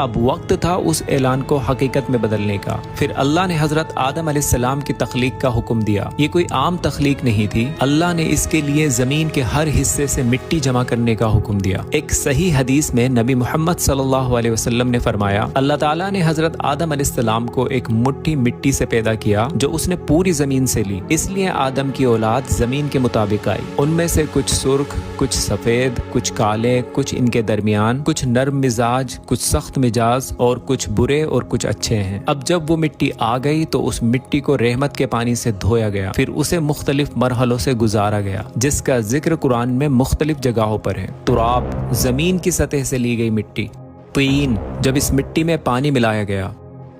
اب وقت تھا اس اعلان کو حقیقت میں بدلنے کا۔ پھر اللہ نے حضرت آدم علیہ السلام کی تخلیق کا حکم دیا۔ یہ کوئی عام تخلیق نہیں تھی، اللہ نے اس کے لیے زمین کے ہر حصے سے مٹی جمع کرنے کا حکم دیا۔ ایک صحیح حدیث میں نبی محمد صلی اللہ علیہ وسلم نے فرمایا، اللہ تعالیٰ نے حضرت آدم علیہ السلام کو ایک مٹھی مٹی سے پیدا کیا جو اس نے پوری زمین سے لی، اس لیے آدم کی اولاد زمین کے مطابق آئی۔ ان میں سے کچھ سرخ، کچھ سفید، کچھ کالے، کچھ ان کے درمیان، کچھ نرم مزاج، کچھ سخت مزاج اور کچھ برے اور کچھ اچھے ہیں۔ اب جب وہ مٹی آ گئی تو اس مٹی کو رحمت کے پانی سے دھویا گیا، پھر اسے مختلف مرحلوں سے گزارا گیا جس کا ذکر قرآن میں مختلف جگہوں پر ہے۔ تراب، زمین کی سطح سے لی گئی مٹی۔ طین، جب اس مٹی میں پانی ملایا گیا۔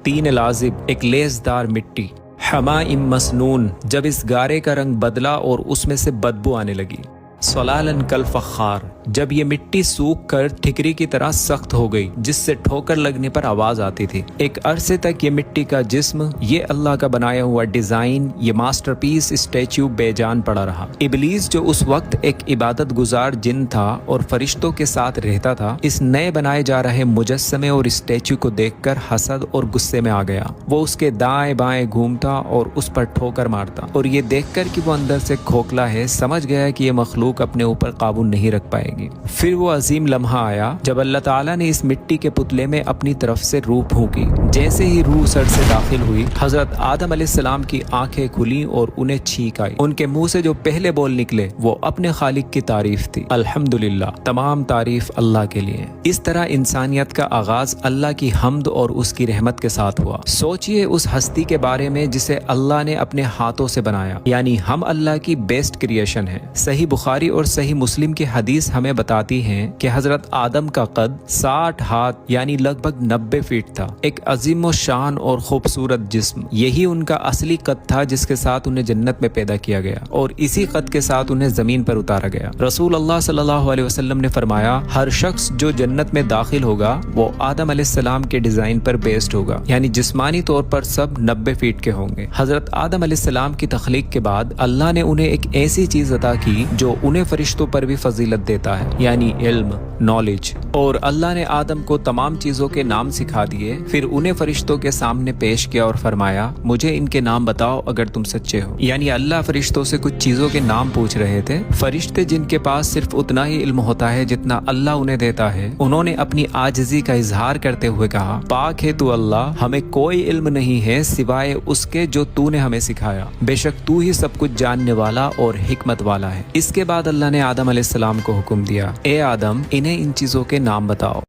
طین لازب، ایک لیسدار مٹی۔ حمائم مسنون، جب اس گارے کا رنگ بدلا اور اس میں سے بدبو آنے لگی۔ سلالن کالفخار، جب یہ مٹی سوکھ کر ٹھکری کی طرح سخت ہو گئی جس سے ٹھوکر لگنے پر آواز آتی تھی۔ ایک عرصے تک یہ مٹی کا جسم، یہ اللہ کا بنایا ہوا ڈیزائن، یہ ماسٹر پیس اسٹیچو بے جان پڑا رہا۔ ابلیس جو اس وقت ایک عبادت گزار جن تھا اور فرشتوں کے ساتھ رہتا تھا، اس نئے بنائے جا رہے مجسمے اور اسٹیچو کو دیکھ کر حسد اور غصے میں آ گیا۔ وہ اس کے دائیں بائیں گھومتا اور اس پر ٹھوکر مارتا، اور یہ دیکھ کر کہ وہ اندر سے کھوکھلا ہے، سمجھ گیا کہ یہ مخلوق اپنے اوپر قابو نہیں رکھ پائے گی۔ پھر وہ عظیم لمحہ آیا جب اللہ تعالیٰ نے اس مٹی کے پتلے میں اپنی طرف سے روح پھونکی۔ جیسے ہی روح سر سے داخل ہوئی، حضرت آدم علیہ السلام کی آنکھیں کھلیں اور انہیں چھینک آئی۔ ان کے منہ سے جو پہلے بول نکلے وہ اپنے خالق کی تعریف تھی۔ الحمدللہ، تمام تعریف اللہ کے لیے۔ اس طرح انسانیت کا آغاز اللہ کی حمد اور اس کی رحمت کے ساتھ ہوا۔ سوچئے اس ہستی کے بارے میں جسے اللہ نے اپنے ہاتھوں سے بنایا، یعنی ہم اللہ کی بیسٹ کریشن ہیں۔ صحیح بخاری اور صحیح مسلم کی حدیث ہمیں بتاتی ہیں کہ حضرت آدم کا قد 60 ہاتھ یعنی لگ بھگ 90 فیٹ تھا۔ ایک عظیم و شان اور خوبصورت جسم، یہی ان کا اصلی قد تھا جس کے ساتھ انہیں جنت میں پیدا کیا گیا، اور اسی قد کے ساتھ انہیں زمین پر اتارا گیا۔ رسول اللہ صلی اللہ علیہ وسلم نے فرمایا، ہر شخص جو جنت میں داخل ہوگا وہ آدم علیہ السلام کے ڈیزائن پر بیسڈ ہوگا، یعنی جسمانی طور پر سب 90 فیٹ کے ہوں گے۔ حضرت آدم علیہ السلام کی تخلیق کے بعد اللہ نے انہیں ایک ایسی چیز عطا کی جو انہیں فرشتوں پر بھی فضیلت دیتا ہے، یعنی علم، نالج۔ اور اللہ نے آدم کو تمام چیزوں کے نام سکھا دیے، پھر انہیں فرشتوں کے سامنے پیش کیا اور فرمایا، مجھے ان کے نام بتاؤ اگر تم سچے ہو۔ یعنی اللہ فرشتوں سے کچھ چیزوں کے نام پوچھ رہے تھے۔ فرشتے جن کے پاس صرف اتنا ہی علم ہوتا ہے جتنا اللہ انہیں دیتا ہے، انہوں نے اپنی عاجزی کا اظہار کرتے ہوئے کہا، پاک ہے تو اللہ، ہمیں کوئی علم نہیں ہے سوائے اس کے جو تو نے ہمیں سکھایا، بے شک تو ہی سب کچھ جاننے والا اور حکمت والا ہے۔ اس کے بعد اللہ نے آدم علیہ السلام کو حکم دیا، اے آدم، انہیں ان چیزوں کے نام بتاؤ۔